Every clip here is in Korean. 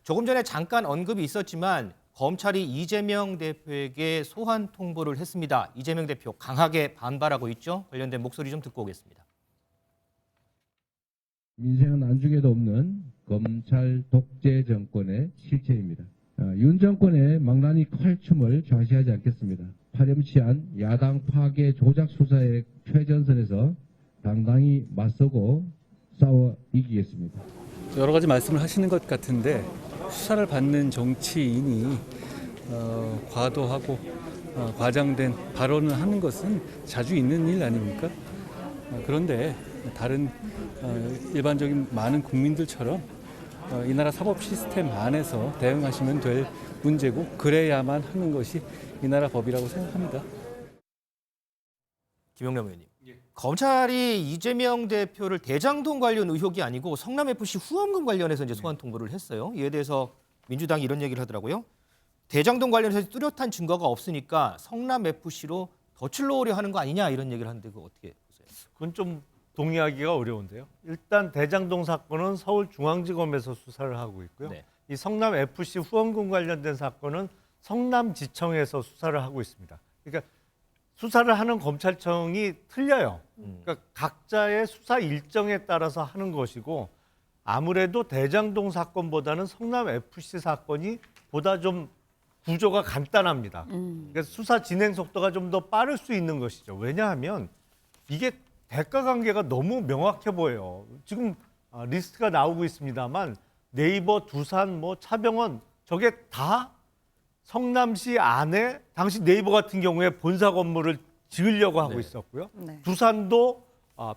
조금 전에 잠깐 언급이 있었지만 검찰이 이재명 대표에게 소환 통보를 했습니다. 이재명 대표 강하게 반발하고 있죠. 관련된 목소리 좀 듣고 오겠습니다. 민생은 안중에도 없는 검찰 독재 정권의 실체입니다. 윤 정권의 망나니 칼춤을 좌시하지 않겠습니다. 파렴치한 야당 파괴 조작 수사의 최전선에서 당당히 맞서고 싸워 이기겠습니다. 여러 가지 말씀을 하시는 것 같은데 수사를 받는 정치인이 과도하고 과장된 발언을 하는 것은 자주 있는 일 아닙니까? 그런데 다른 일반적인 많은 국민들처럼 이 나라 사법 시스템 안에서 대응하시면 될 문제고 그래야만 하는 것이 이 나라 법이라고 생각합니다. 김영남 의원님. 검찰이 이재명 대표를 대장동 관련 의혹이 아니고 성남FC 후원금 관련해서 이제 소환 통보를 했어요. 이에 대해서 민주당이 이런 얘기를 하더라고요. 대장동 관련해서 뚜렷한 증거가 없으니까 성남FC로 덫을 놓으려 하는 거 아니냐 이런 얘기를 하는데 그거 어떻게 보세요? 그건 좀 동의하기가 어려운데요. 일단 대장동 사건은 서울중앙지검에서 수사를 하고 있고요. 네. 이 성남FC 후원금 관련된 사건은 성남지청에서 수사를 하고 있습니다. 그러니까 수사를 하는 검찰청이 틀려요. 그러니까 각자의 수사 일정에 따라서 하는 것이고 아무래도 대장동 사건보다는 성남FC 사건이 보다 좀 구조가 간단합니다. 그러니까 수사 진행 속도가 좀 더 빠를 수 있는 것이죠. 왜냐하면 이게 대가 관계가 너무 명확해 보여요. 지금 리스트가 나오고 있습니다만 네이버, 두산, 차병원 저게 다 성남시 안에 당시 네이버 같은 경우에 본사 건물을 지으려고 하고 있었고요. 네. 두산도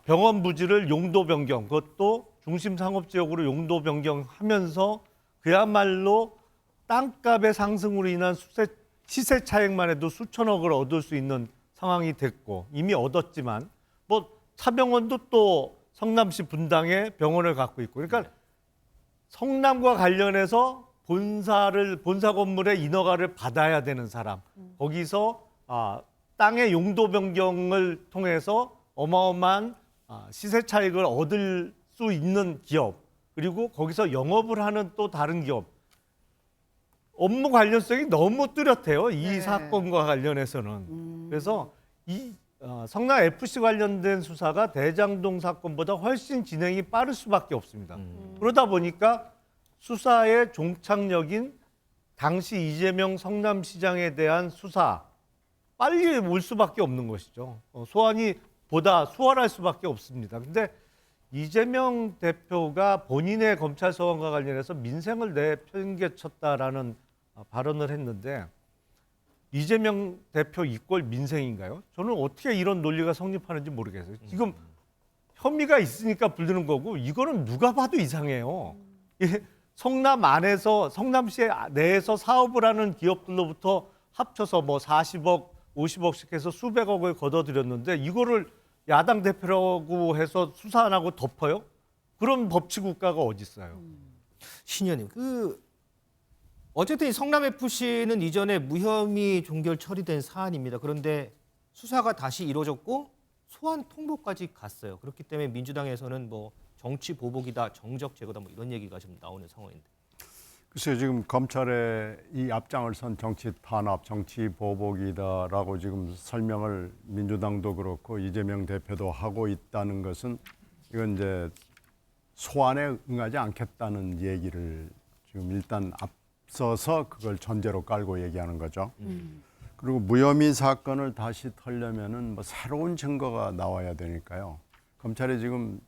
병원 부지를 용도 변경, 그것도 중심 상업지역으로 용도 변경하면서 그야말로 땅값의 상승으로 인한 시세 차익만 해도 수천억을 얻을 수 있는 상황이 됐고 이미 얻었지만 차병원도 또 성남시 분당에 병원을 갖고 있고 그러니까 성남과 관련해서 본사 건물의 인허가를 받아야 되는 사람 거기서 땅의 용도 변경을 통해서 어마어마한 시세 차익을 얻을 수 있는 기업 그리고 거기서 영업을 하는 또 다른 기업 업무 관련성이 너무 뚜렷해요. 이 네. 사건과 관련해서는. 그래서 이 성남FC 관련된 수사가 대장동 사건보다 훨씬 진행이 빠를 수밖에 없습니다. 그러다 보니까 수사의 종착역인 당시 이재명 성남시장에 대한 수사 빨리 올 수밖에 없는 것이죠. 소환이 보다 수월할 수밖에 없습니다. 근데 이재명 대표가 본인의 검찰 소환과 관련해서 민생을 내팽개쳤다라는 발언을 했는데 이재명 대표 이꼴 민생인가요? 저는 어떻게 이런 논리가 성립하는지 모르겠어요. 지금 혐의가 있으니까 부르는 거고 이거는 누가 봐도 이상해요. 성남 안에서 성남시 내에서 사업을 하는 기업들로부터 합쳐서 40억, 50억씩 해서 수백억을 걷어들였는데 이거를 야당 대표라고 해서 수사 안 하고 덮어요? 그런 법치 국가가 어디 있어요? 신 의원님, 어쨌든 이 성남FC는 이전에 무혐의 종결 처리된 사안입니다. 그런데 수사가 다시 이루어졌고 소환 통보까지 갔어요. 그렇기 때문에 민주당에서는 정치 보복이다, 정적 제거다 이런 얘기가 좀 나오는 상황인데. 글쎄요, 지금 검찰의 이 앞장을 선 정치 탄압, 정치 보복이다라고 지금 설명을 민주당도 그렇고 이재명 대표도 하고 있다는 것은 이건 이제 소환에 응하지 않겠다는 얘기를 지금 일단 앞서서 그걸 전제로 깔고 얘기하는 거죠. 그리고 무혐의 사건을 다시 털려면은 새로운 증거가 나와야 되니까요. 검찰이 지금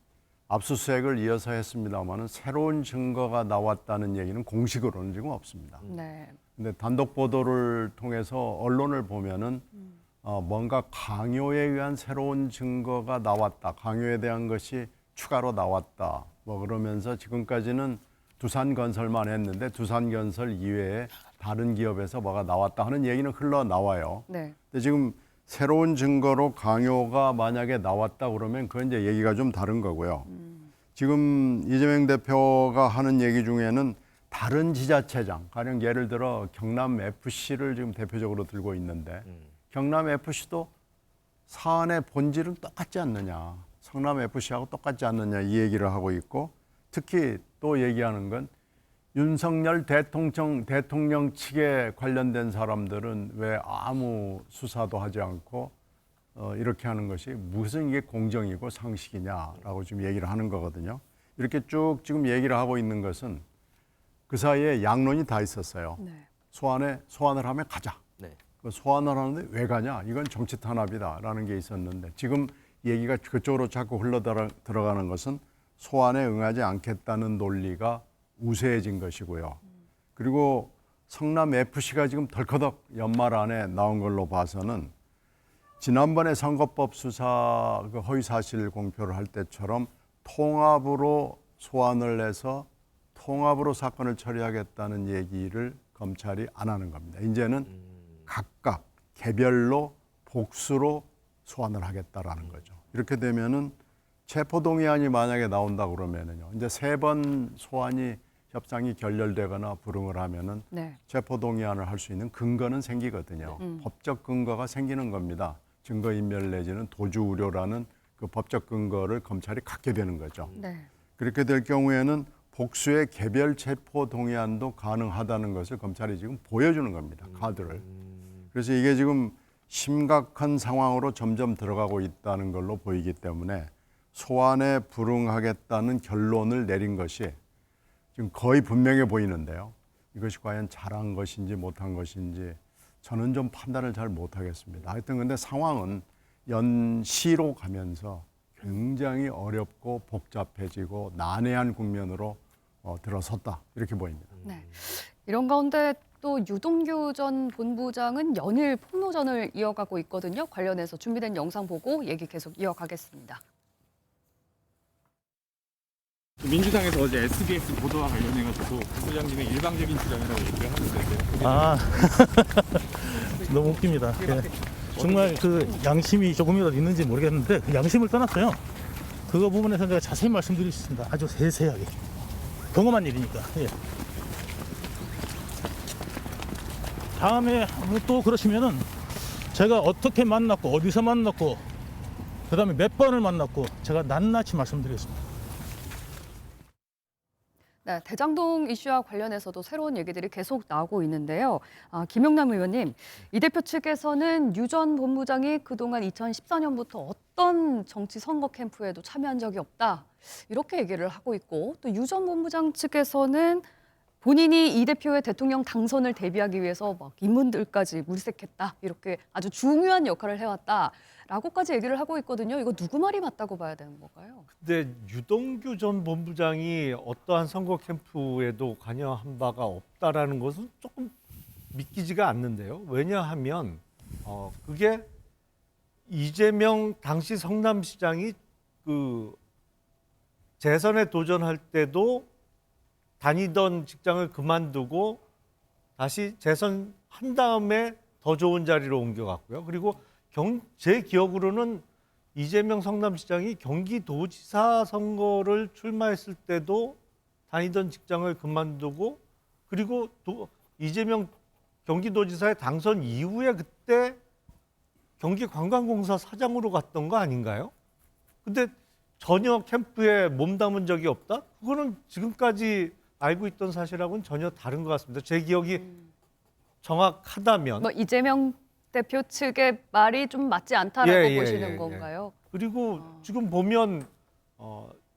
압수수색을 이어서 했습니다만은 새로운 증거가 나왔다는 얘기는 공식으로는 지금 없습니다. 네. 근데 단독 보도를 통해서 언론을 보면은 뭔가 강요에 의한 새로운 증거가 나왔다. 강요에 대한 것이 추가로 나왔다. 그러면서 지금까지는 두산건설만 했는데 두산건설 이외에 다른 기업에서 뭐가 나왔다 하는 얘기는 흘러나와요. 네. 근데 지금 새로운 증거로 강요가 만약에 나왔다 그러면 그건 이제 얘기가 좀 다른 거고요. 지금 이재명 대표가 하는 얘기 중에는 다른 지자체장, 가령 예를 들어 경남FC를 지금 대표적으로 들고 있는데 경남FC도 사안의 본질은 똑같지 않느냐. 성남FC하고 똑같지 않느냐 이 얘기를 하고 있고 특히 또 얘기하는 건 윤석열 대통령 측에 관련된 사람들은 왜 아무 수사도 하지 않고 이렇게 하는 것이 무슨 이게 공정이고 상식이냐라고 지금 얘기를 하는 거거든요. 이렇게 쭉 지금 얘기를 하고 있는 것은 그 사이에 양론이 다 있었어요. 네. 소환을 하면 가자. 네. 그 소환을 하는데 왜 가냐? 이건 정치 탄압이다라는 게 있었는데 지금 얘기가 그쪽으로 자꾸 흘러들어가는 것은 소환에 응하지 않겠다는 논리가 우세해진 것이고요. 그리고 성남 FC가 지금 덜커덕 연말 안에 나온 걸로 봐서는 지난번에 선거법 수사 그 허위 사실 공표를 할 때처럼 통합으로 소환을 해서 통합으로 사건을 처리하겠다는 얘기를 검찰이 안 하는 겁니다. 이제는 각각 개별로 복수로 소환을 하겠다라는 거죠. 이렇게 되면은 체포동의안이 만약에 나온다 그러면은요. 이제 3번 소환이 협상이 결렬되거나 불응을 하면은 네. 체포동의안을 할 수 있는 근거는 생기거든요. 법적 근거가 생기는 겁니다. 증거인멸 내지는 도주 우려라는 그 법적 근거를 검찰이 갖게 되는 거죠. 네. 그렇게 될 경우에는 복수의 개별 체포동의안도 가능하다는 것을 검찰이 지금 보여주는 겁니다. 카드를. 그래서 이게 지금 심각한 상황으로 점점 들어가고 있다는 걸로 보이기 때문에 소환에 불응하겠다는 결론을 내린 것이 지금 거의 분명해 보이는데요. 이것이 과연 잘한 것인지 못한 것인지 저는 좀 판단을 잘 못하겠습니다. 하여튼 근데 상황은 연시로 가면서 굉장히 어렵고 복잡해지고 난해한 국면으로 들어섰다 이렇게 보입니다. 네. 이런 가운데 또 유동규 전 본부장은 연일 폭로전을 이어가고 있거든요. 관련해서 준비된 영상 보고 얘기 계속 이어가겠습니다. 민주당에서 어제 SBS 보도와 관련해가지고 부부장님의 일방적인 주장이라고 얘기를 하는데 아, 너무 웃깁니다. 예. 정말 그 양심이 조금이라도 있는지 모르겠는데 그 양심을 떠났어요. 그거 부분에서 제가 자세히 말씀드릴 수 있습니다. 아주 세세하게. 경험한 일이니까. 예. 다음에 또 그러시면은 제가 어떻게 만났고 어디서 만났고 그다음에 몇 번을 만났고 제가 낱낱이 말씀드리겠습니다. 네, 대장동 이슈와 관련해서도 새로운 얘기들이 계속 나오고 있는데요. 김영남 의원님, 이 대표 측에서는 유 전 본부장이 그동안 2014년부터 어떤 정치 선거 캠프에도 참여한 적이 없다. 이렇게 얘기를 하고 있고 또 유 전 본부장 측에서는 본인이 이 대표의 대통령 당선을 대비하기 위해서 막 인문들까지 물색했다. 이렇게 아주 중요한 역할을 해왔다라고까지 얘기를 하고 있거든요. 이거 누구 말이 맞다고 봐야 되는 건가요? 근데 유동규 전 본부장이 어떠한 선거 캠프에도 관여한 바가 없다라는 것은 조금 믿기지가 않는데요. 왜냐하면 그게 이재명 당시 성남시장이 그 재선에 도전할 때도 다니던 직장을 그만두고 다시 재선한 다음에 더 좋은 자리로 옮겨갔고요. 그리고 제 기억으로는 이재명 성남시장이 경기도지사 선거를 출마했을 때도 다니던 직장을 그만두고 그리고 이재명 경기도지사의 당선 이후에 그때 경기관광공사 사장으로 갔던 거 아닌가요? 근데 전혀 캠프에 몸담은 적이 없다? 그거는 지금까지 알고 있던 사실하고는 전혀 다른 것 같습니다. 제 기억이 정확하다면. 뭐 이재명 대표 측의 말이 좀 맞지 않다라고 예, 보시는 예. 건가요? 그리고 지금 보면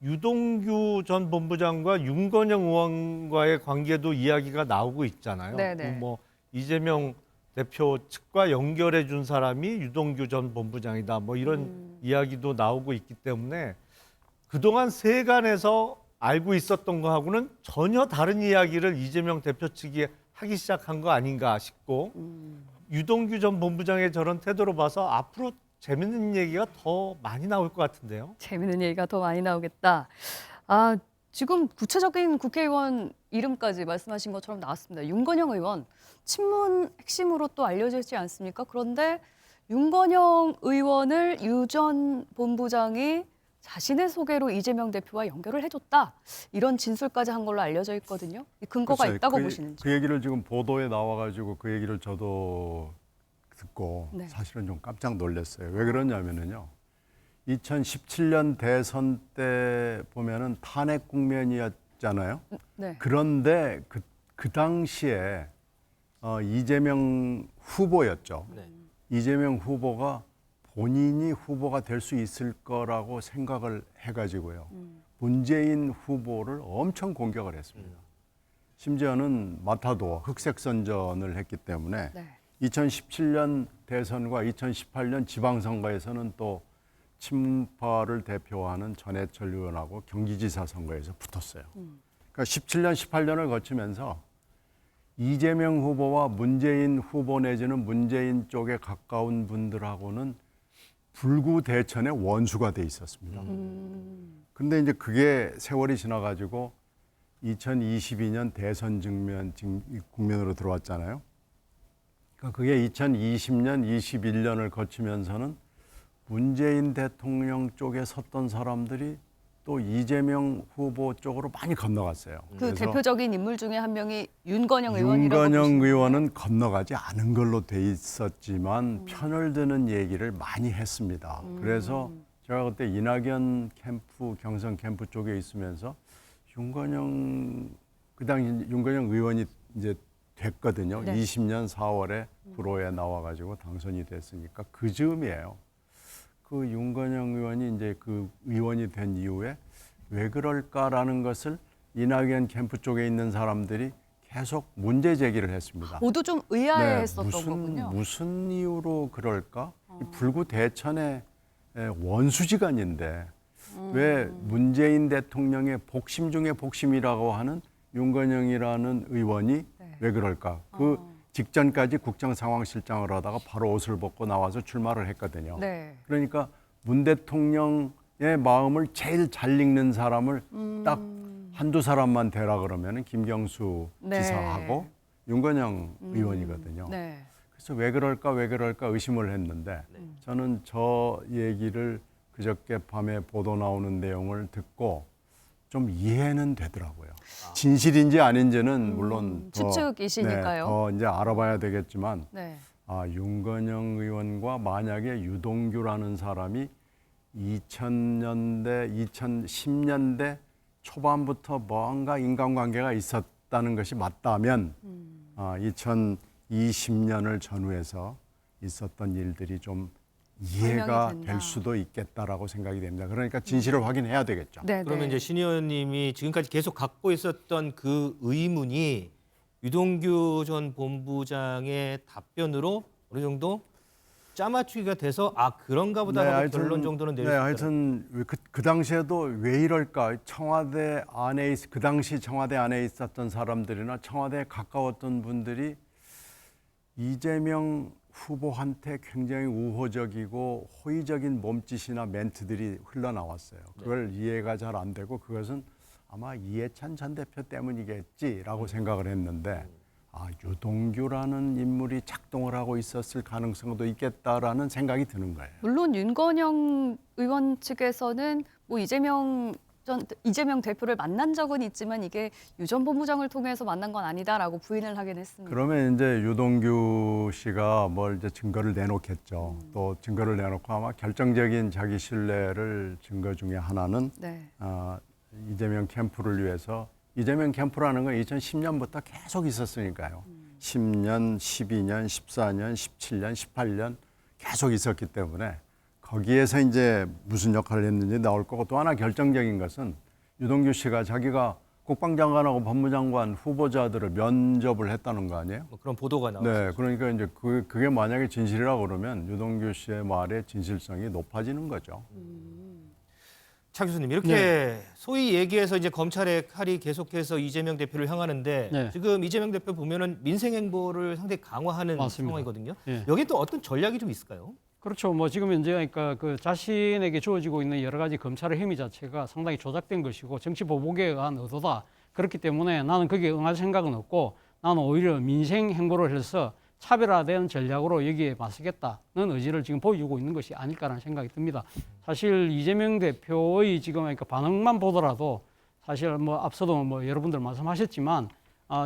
유동규 전 본부장과 윤건영 의원과의 관계도 이야기가 나오고 있잖아요. 네네. 뭐 이재명 대표 측과 연결해 준 사람이 유동규 전 본부장이다. 뭐 이런 이야기도 나오고 있기 때문에 그동안 세간에서 알고 있었던 거하고는 전혀 다른 이야기를 이재명 대표 측이 하기 시작한 거 아닌가 싶고 유동규 전 본부장의 저런 태도로 봐서 앞으로 재밌는 얘기가 더 많이 나올 것 같은데요. 재밌는 얘기가 더 많이 나오겠다. 지금 구체적인 국회의원 이름까지 말씀하신 것처럼 나왔습니다. 윤건영 의원, 친문 핵심으로 또 알려지지 않습니까? 그런데 윤건영 의원을 유 전 본부장이 자신의 소개로 이재명 대표와 연결을 해줬다. 이런 진술까지 한 걸로 알려져 있거든요. 이 근거가 글쎄요, 있다고 그, 보시는지. 그 얘기를 지금 보도에 나와가지고 그 얘기를 저도 듣고 네. 사실은 좀 깜짝 놀랐어요. 왜 그러냐면요. 2017년 대선 때 보면은 탄핵 국면이었 있잖아요. 네. 그런데 그 당시에 이재명 후보였죠. 네. 이재명 후보가 본인이 후보가 될 수 있을 거라고 생각을 해가지고요. 문재인 후보를 엄청 공격을 했습니다. 심지어는 마타도어 흑색 선전을 했기 때문에 네. 2017년 대선과 2018년 지방선거에서는 또 친문파를 대표하는 전해철 의원하고 경기지사 선거에서 붙었어요. 그러니까 17년, 18년을 거치면서 이재명 후보와 문재인 후보 내지는 문재인 쪽에 가까운 분들하고는 불구대천의 원수가 돼 있었습니다. 근데 이제 그게 세월이 지나가지고 2022년 대선 국면으로 들어왔잖아요. 그러니까 그게 2020년, 21년을 거치면서는 문재인 대통령 쪽에 섰던 사람들이 또 이재명 후보 쪽으로 많이 건너갔어요. 그 그래서 대표적인 인물 중에 한 명이 윤건영 의원이라고 윤건영 보시면 의원은 건너가지 않은 걸로 돼 있었지만 편을 드는 얘기를 많이 했습니다. 그래서 제가 그때 이낙연 캠프, 경선 캠프 쪽에 있으면서 그 당시 윤건영 의원이 이제 됐거든요. 네. 20년 4월에 구로에 나와가지고 당선이 됐으니까 그 즈음이에요. 그 윤건영 의원이 이제 그 의원이 된 이후에 왜 그럴까라는 것을 이낙연 캠프 쪽에 있는 사람들이 계속 문제 제기를 했습니다. 모두 좀 의아해했었던 거군요. 무슨 이유로 그럴까? 이 불구대천의 원수지간인데 왜 문재인 대통령의 복심 중에 복심이라고 하는 윤건영이라는 의원이 네. 왜 그럴까? 그 직전까지 국정상황실장을 하다가 바로 옷을 벗고 나와서 출마를 했거든요. 네. 그러니까 문 대통령의 마음을 제일 잘 읽는 사람을 딱 한두 사람만 대라 그러면은 김경수 네. 지사하고 윤건영 의원이거든요. 네. 그래서 왜 그럴까 의심을 했는데 저는 저 얘기를 그저께 밤에 보도 나오는 내용을 듣고 좀 이해는 되더라고요. 진실인지 아닌지는 물론 더, 추측이시니까요. 더 이제 알아봐야 되겠지만 네. 윤건영 의원과 만약에 유동규라는 사람이 2000년대, 2010년대 초반부터 뭔가 인간관계가 있었다는 것이 맞다면 2020년을 전후해서 있었던 일들이 좀 이해가 설명이 된다. 될 수도 있겠다라고 생각이 됩니다. 그러니까 진실을 확인해야 되겠죠. 네, 그러면 네. 이제 신 의원님이 지금까지 계속 갖고 있었던 그 의문이 유동규 전 본부장의 답변으로 어느 정도 짜맞추기가 돼서 그런가 보다 하고 결론 정도는 내릴 수 있다. 하여튼 그 당시에도 왜 이럴까? 청와대 안에 그 당시 청와대 안에 있었던 사람들이나 청와대에 가까웠던 분들이 이재명 후보한테 굉장히 우호적이고 호의적인 몸짓이나 멘트들이 흘러나왔어요. 그걸 이해가 잘 안 되고 그것은 아마 이해찬 전 대표 때문이겠지라고 생각을 했는데 유동규라는 인물이 작동을 하고 있었을 가능성도 있겠다라는 생각이 드는 거예요. 물론 윤건영 의원 측에서는 뭐 이재명 대표를 만난 적은 있지만 이게 유 전 본부장을 통해서 만난 건 아니다라고 부인을 하긴 했습니다. 그러면 이제 유동규 씨가 뭘 이제 증거를 내놓겠죠. 또 증거를 내놓고 아마 결정적인 자기 신뢰를 증거 중에 하나는 네. 이재명 캠프를 위해서 이재명 캠프라는 건 2010년부터 계속 있었으니까요. 10년, 12년, 14년, 17년, 18년 계속 있었기 때문에 거기에서 이제 무슨 역할을 했는지 나올 거고 또 하나 결정적인 것은 유동규 씨가 자기가 국방장관하고 법무장관 후보자들을 면접을 했다는 거 아니에요? 뭐 그런 보도가 나왔죠. 네, 그러니까 이제 그게 만약에 진실이라고 그러면 유동규 씨의 말의 진실성이 높아지는 거죠. 차 교수님 이렇게 소위 얘기해서 이제 검찰의 칼이 계속해서 이재명 대표를 향하는데 네. 지금 이재명 대표 보면은 민생 행보를 상당히 강화하는 맞습니다. 상황이거든요. 예. 여기 또 어떤 전략이 좀 있을까요? 그렇죠. 뭐 지금 현재 그러니까 그 자신에게 주어지고 있는 여러 가지 검찰의 혐의 자체가 상당히 조작된 것이고 정치 보복에 의한 의도다. 그렇기 때문에 나는 거기에 응할 생각은 없고 나는 오히려 민생 행보를 해서 차별화된 전략으로 여기에 맞서겠다는 의지를 지금 보여주고 있는 것이 아닐까라는 생각이 듭니다. 사실 이재명 대표의 지금 그러니까 반응만 보더라도 사실 뭐 앞서도 뭐 여러분들 말씀하셨지만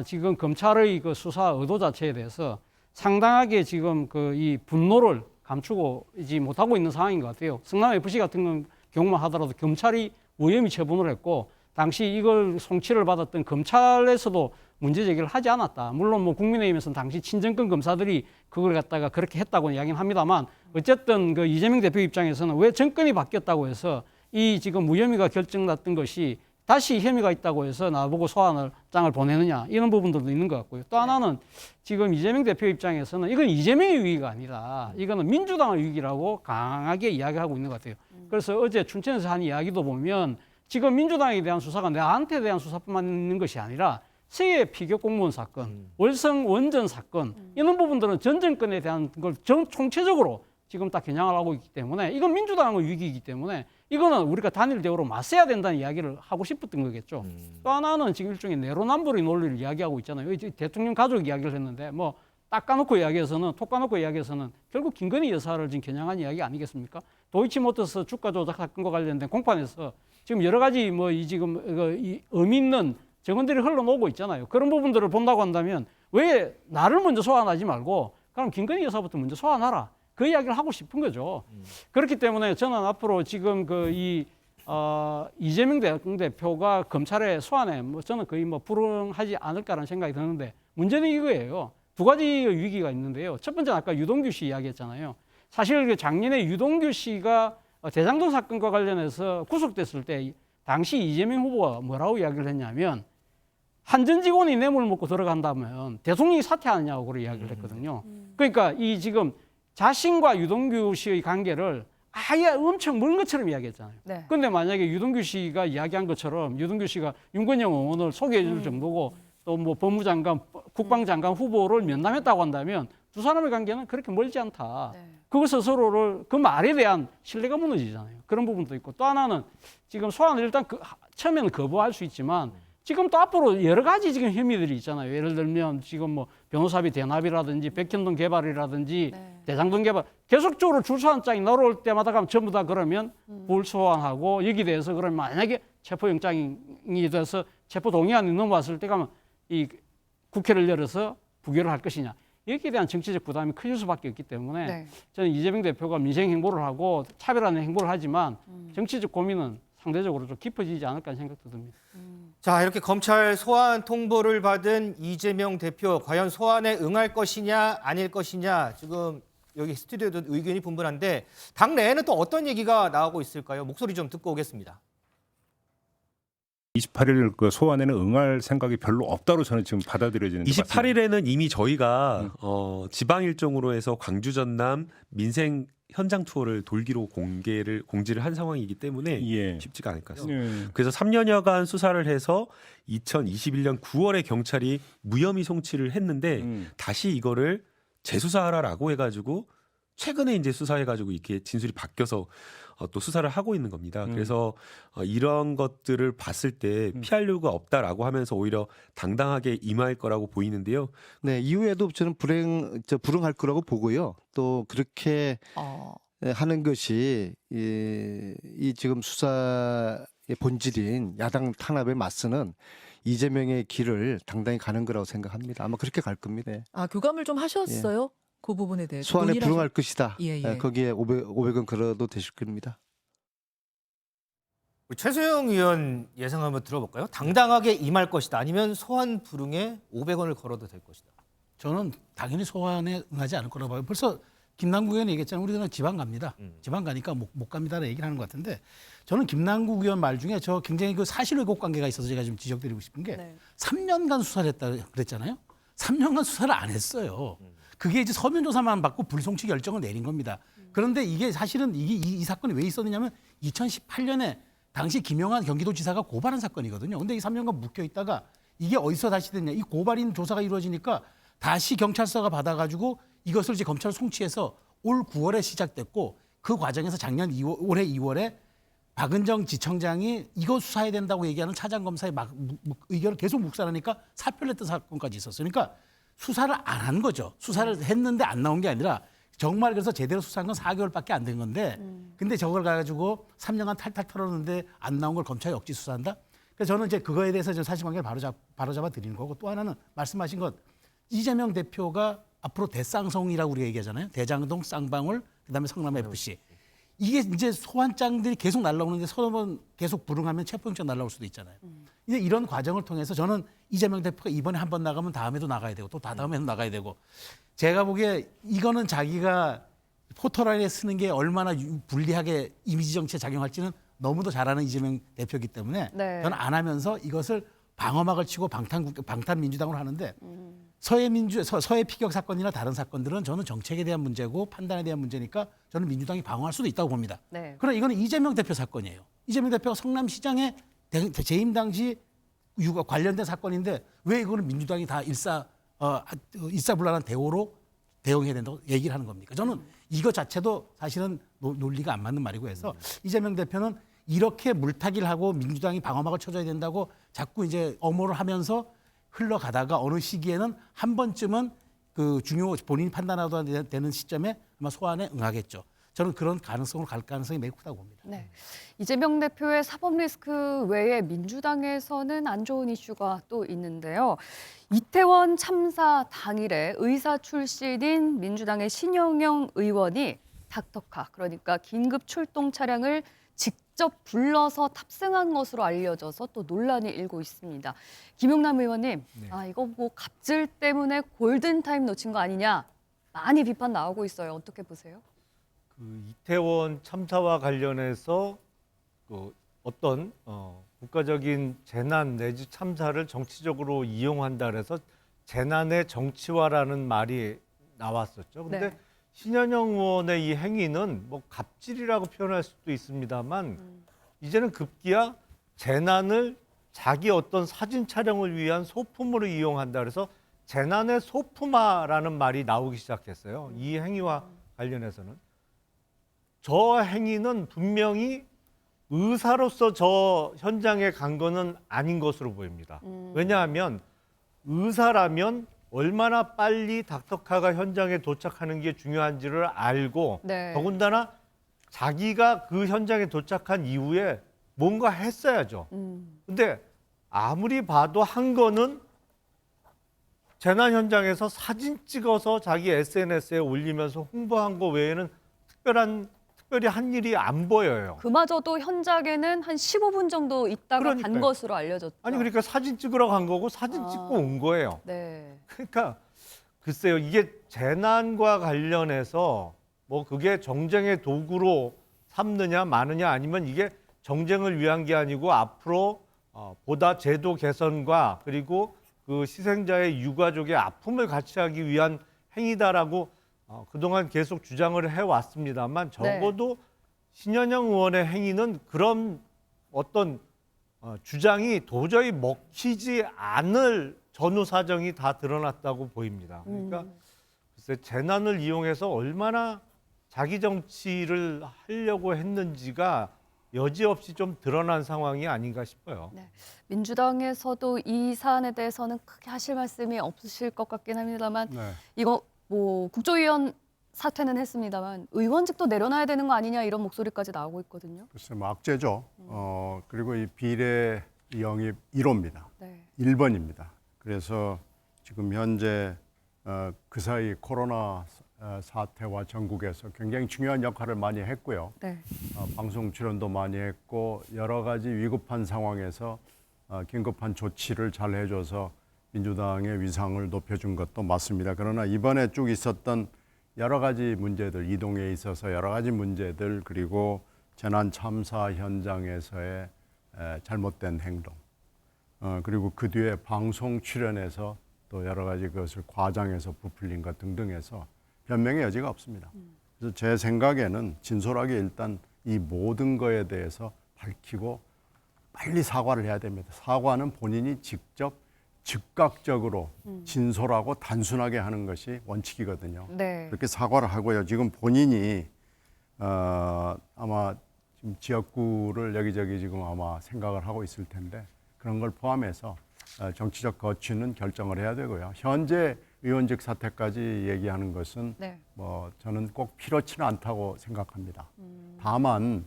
지금 검찰의 그 수사 의도 자체에 대해서 상당하게 지금 그 이 분노를 감추고지 못하고 있는 상황인 것 같아요. 성남 FC 같은 경우만 하더라도 검찰이 무혐의 처분을 했고 당시 이걸 송치를 받았던 검찰에서도 문제 제기를 하지 않았다. 물론 뭐 국민의힘에서는 당시 친정권 검사들이 그걸 갖다가 그렇게 했다고 이야기는 합니다만 어쨌든 그 이재명 대표 입장에서는 왜 정권이 바뀌었다고 해서 이 지금 무혐의가 결정났던 것이 다시 혐의가 있다고 해서 나보고 소환장을 보내느냐 이런 부분들도 있는 것 같고요. 또 하나는 지금 이재명 대표 입장에서는 이건 이재명의 위기가 아니라 이거는 민주당의 위기라고 강하게 이야기하고 있는 것 같아요. 그래서 어제 춘천에서 한 이야기도 보면 지금 민주당에 대한 수사가 나한테 대한 수사뿐만 있는 것이 아니라 세계 피격 공무원 사건, 월성 원전 사건 이런 부분들은 전 정권에 대한 걸 총체적으로 지금 딱 겨냥을 하고 있기 때문에 이건 민주당의 위기이기 때문에 이거는 우리가 단일 대우로 맞서야 된다는 이야기를 하고 싶었던 거겠죠. 또 하나는 지금 일종의 내로남불의 논리를 이야기하고 있잖아요. 대통령 가족 이야기를 했는데 뭐 딱 까놓고 이야기해서는 톡 까놓고 이야기해서는 결국 김건희 여사를 지금 겨냥한 이야기 아니겠습니까? 도이치모터스 주가 조작 사건과 관련된 공판에서 지금 여러 가지 뭐 이 지금 이 의미 있는 증언들이 흘러나오고 있잖아요. 그런 부분들을 본다고 한다면 왜 나를 먼저 소환하지 말고 그럼 김건희 여사부터 먼저 소환하라. 그 이야기를 하고 싶은 거죠. 그렇기 때문에 저는 앞으로 지금 이재명 대표가 검찰의 소환에 뭐 저는 거의 뭐 불응하지 않을까라는 생각이 드는데 문제는 이거예요. 두 가지의 위기가 있는데요. 첫 번째는 아까 유동규 씨 이야기했잖아요. 사실 작년에 유동규 씨가 대장동 사건과 관련해서 구속됐을 때 당시 이재명 후보가 뭐라고 이야기를 했냐면 한전 직원이 뇌물 먹고 들어간다면 대통령이 사퇴하느냐고 그런 이야기를 했거든요. 그러니까 이 지금 자신과 유동규 씨의 관계를 아예 엄청 먼 것처럼 이야기했잖아요. 네. 그런데 만약에 유동규 씨가 이야기한 것처럼 유동규 씨가 윤건영 의원을 소개해 줄 정도고 또 뭐 법무장관, 국방장관 후보를 면담했다고 한다면 두 사람의 관계는 그렇게 멀지 않다. 네. 그것을 서로를 그 말에 대한 신뢰가 무너지잖아요. 그런 부분도 있고 또 하나는 지금 소환을 일단 처음에는 거부할 수 있지만 지금 또 앞으로 여러 가지 지금 혐의들이 있잖아요. 예를 들면 지금 뭐 변호사비 대납이라든지 백현동 개발이라든지 네. 대장동 개발 계속적으로 줄소환장이 날아올 때마다 가면 전부 다 그러면 불소환하고 여기 대해서 그러면 만약에 체포영장이 돼서 체포 동의안이 넘어왔을 때 가면 이 국회를 열어서 부결을 할 것이냐. 여기에 대한 정치적 부담이 커질 수밖에 없기 때문에 네. 저는 이재명 대표가 민생 행보를 하고 차별하는 행보를 하지만 정치적 고민은 상대적으로 좀 깊어지지 않을까 하는 생각도 듭니다. 자, 이렇게 검찰 소환 통보를 받은 이재명 대표 과연 소환에 응할 것이냐 아닐 것이냐 지금 여기 스튜디오도 의견이 분분한데 당 내에는 또 어떤 얘기가 나오고 있을까요? 목소리 좀 듣고 오겠습니다. 28일 그 소환에는 응할 생각이 별로 없다로 저는 지금 받아들여지는 것 같습니다. 28일에는 이미 저희가 지방 일정으로 해서 광주 전남 민생 현장 투어를 돌기로 공지를 한 상황이기 때문에 예. 쉽지가 않을 것 같습니다. 예. 그래서 3년여간 수사를 해서 2021년 9월에 경찰이 무혐의 송치를 했는데 다시 이거를 재수사하라라고 해가지고 최근에 이제 수사해가지고 이렇게 진술이 바뀌어서 또 수사를 하고 있는 겁니다. 그래서 이런 것들을 봤을 때 피할 이유가 없다라고 하면서 오히려 당당하게 임할 거라고 보이는데요. 네, 이후에도 저는 불응할 거라고 보고요. 또 그렇게 하는 것이 이 지금 수사의 본질인 야당 탄압에 맞서는 이재명의 길을 당당히 가는 거라고 생각합니다. 아마 그렇게 갈 겁니다. 아, 교감을 좀 하셨어요? 그 부분에 대해서 소환에 논의를 불응할 것이다. 예, 예. 거기에 500원 걸어도 되실 겁니다. 우리 최소영 의원 예상 한번 들어볼까요? 당당하게 임할 것이다. 아니면 소환 불응에 500원을 걸어도 될 것이다. 저는 당연히 소환에 응하지 않을 거라고 봐요. 벌써 김남국 의원이 얘기했잖아요. 우리는 지방 갑니다. 지방 가니까 못 갑니다라는 얘기를 하는 것 같은데 저는 김남국 의원 말 중에 저 굉장히 그 사실 왜곡 관계가 있어서 제가 좀 지적드리고 싶은 게 네. 3년간 수사를 했다 그랬잖아요. 3년간 수사를 안 했어요. 그게 이제 서면 조사만 받고 불송치 결정을 내린 겁니다. 그런데 이게 사실은 이 사건이 왜 있었느냐면 2018년에 당시 김영환 경기도지사가 고발한 사건이거든요. 근데 이 3년간 묶여 있다가 이게 어디서 다시 됐냐? 이 고발인 조사가 이루어지니까 다시 경찰서가 받아가지고 이것을 이제 검찰 송치해서 올 9월에 시작됐고 그 과정에서 작년 올해 2월에 박은정 지청장이 이거 수사해야 된다고 얘기하는 차장검사의 의견을 계속 묵살하니까 사표를 냈던 사건까지 있었어요. 그러니까 수사를 안 한 거죠. 수사를 했는데 안 나온 게 아니라 정말 그래서 제대로 수사한 건 4개월밖에 안 된 건데 근데 저걸 가지고 3년간 탈탈 털었는데 안 나온 걸 검찰이 억지 수사한다? 그래서 저는 이제 그거에 대해서 좀 사실관계를 바로잡아 드리는 거고 또 하나는 말씀하신 것 이재명 대표가 앞으로 대쌍성이라고 우리가 얘기하잖아요. 대장동, 쌍방울, 그다음에 성남 FC. 이게 이제 소환장들이 계속 날라오는데 서너 번 계속 불응하면 체포영장 날라올 수도 있잖아요. 이제 이런 과정을 통해서 저는 이재명 대표가 이번에 한 번 나가면 다음에도 나가야 되고 또 다다음에도 나가야 되고 제가 보기에 이거는 자기가 포털라인에 쓰는 게 얼마나 불리하게 이미지 정치에 작용할지는 너무도 잘 아는 이재명 대표이기 때문에 네. 저는 안 하면서 이것을 방어막을 치고 방탄민주당으로 하는데 서해 피격 사건이나 다른 사건들은 저는 정책에 대한 문제고 판단에 대한 문제니까 저는 민주당이 방어할 수도 있다고 봅니다. 네. 그러나 이거는 이재명 대표 사건이에요. 이재명 대표가 성남시장에 재임 당시 유가 관련된 사건인데 왜 이거는 민주당이 다 일사불란한 대오로 대응해야 된다고 얘기를 하는 겁니까? 저는 이거 자체도 사실은 논리가 안 맞는 말이고 해서 이재명 대표는 이렇게 물타기를 하고 민주당이 방어막을 쳐줘야 된다고 자꾸 이제 엄호를 하면서 흘러가다가 어느 시기에는 한 번쯤은 그 본인이 판단하도 되는 시점에 아마 소환에 응하겠죠. 저는 그런 가능성으로 갈 가능성이 매우 크다고 봅니다. 네. 이재명 대표의 사법 리스크 외에 민주당에서는 안 좋은 이슈가 또 있는데요. 이태원 참사 당일에 의사 출신인 민주당의 신영영 의원이 닥터카, 그러니까 긴급 출동 차량을 직접 불러서 탑승한 것으로 알려져서 또 논란이 일고 있습니다. 김용남 의원님, 이거 뭐 갑질 때문에 골든타임 놓친 거 아니냐 많이 비판 나오고 있어요. 어떻게 보세요? 그 이태원 참사와 관련해서 그 어떤 국가적인 재난 내지 참사를 정치적으로 이용한다 그래서 재난의 정치화라는 말이 나왔었죠. 그런데 네. 신현영 의원의 이 행위는 뭐 갑질이라고 표현할 수도 있습니다만 이제는 급기야 재난을 자기 어떤 사진 촬영을 위한 소품으로 이용한다 그래서 재난의 소품화라는 말이 나오기 시작했어요. 이 행위와 관련해서는. 저 행위는 분명히 의사로서 저 현장에 간 거는 아닌 것으로 보입니다. 왜냐하면 의사라면 얼마나 빨리 닥터카가 현장에 도착하는 게 중요한지를 알고 네. 더군다나 자기가 그 현장에 도착한 이후에 뭔가 했어야죠. 근데 아무리 봐도 한 거는 재난 현장에서 사진 찍어서 자기 SNS에 올리면서 홍보한 거 외에는 특별히 한 일이 안 보여요. 그마저도 현장에는 한 15분 정도 있다가 간 그러니까요. 것으로 알려졌죠. 아니 그러니까 사진 찍으러 간 거고 사진 찍고 온 거예요. 네. 그러니까 글쎄요, 이게 재난과 관련해서 뭐 그게 정쟁의 도구로 삼느냐 마느냐 아니면 이게 정쟁을 위한 게 아니고 앞으로 보다 제도 개선과 그리고 그 희생자의 유가족의 아픔을 같이 하기 위한 행위다라고 그동안 계속 주장을 해왔습니다만 적어도 신현영 의원의 행위는 그런 어떤 주장이 도저히 먹히지 않을 전후 사정이 다 드러났다고 보입니다. 그러니까 글쎄 재난을 이용해서 얼마나 자기 정치를 하려고 했는지가 여지없이 좀 드러난 상황이 아닌가 싶어요. 네. 민주당에서도 이 사안에 대해서는 크게 하실 말씀이 없으실 것 같긴 합니다만 이거 뭐 국조위원 사퇴는 했습니다만 의원직도 내려놔야 되는 거 아니냐 이런 목소리까지 나오고 있거든요. 글쎄 뭐 악재죠. 그리고 이 비례 영입 1호입니다. 네. 1번입니다. 그래서 지금 현재 그 사이 코로나 사태와 전국에서 굉장히 중요한 역할을 많이 했고요. 네. 방송 출연도 많이 했고 여러 가지 위급한 상황에서 긴급한 조치를 잘 해줘서 민주당의 위상을 높여준 것도 맞습니다. 그러나 이번에 쭉 있었던 여러 가지 문제들, 이동에 있어서 여러 가지 문제들 그리고 재난 참사 현장에서의 잘못된 행동 그리고 그 뒤에 방송 출연에서 또 여러 가지 그것을 과장해서 부풀린 것 등등해서 변명의 여지가 없습니다. 그래서 제 생각에는 진솔하게 일단 이 모든 거에 대해서 밝히고 빨리 사과를 해야 됩니다. 사과는 본인이 직접 즉각적으로 진솔하고 단순하게 하는 것이 원칙이거든요. 네. 그렇게 사과를 하고요. 지금 본인이 아마 지금 지역구를 여기저기 지금 아마 생각을 하고 있을 텐데 그런 걸 포함해서 정치적 거취는 결정을 해야 되고요. 현재 의원직 사퇴까지 얘기하는 것은 뭐 저는 꼭 필요치는 않다고 생각합니다. 다만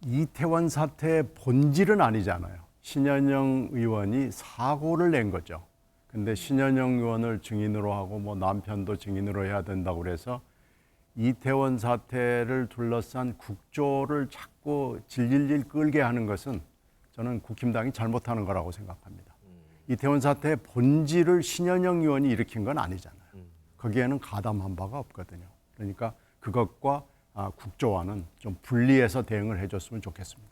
이태원 사태의 본질은 아니잖아요. 신현영 의원이 사고를 낸 거죠. 근데 신현영 의원을 증인으로 하고 뭐 남편도 증인으로 해야 된다고 그래서 이태원 사태를 둘러싼 국조를 자꾸 질질질 끌게 하는 것은 저는 국힘당이 잘못하는 거라고 생각합니다. 이태원 사태의 본질을 신현영 의원이 일으킨 건 아니잖아요. 거기에는 가담한 바가 없거든요. 그러니까 그것과 국조와는 좀 분리해서 대응을 해줬으면 좋겠습니다.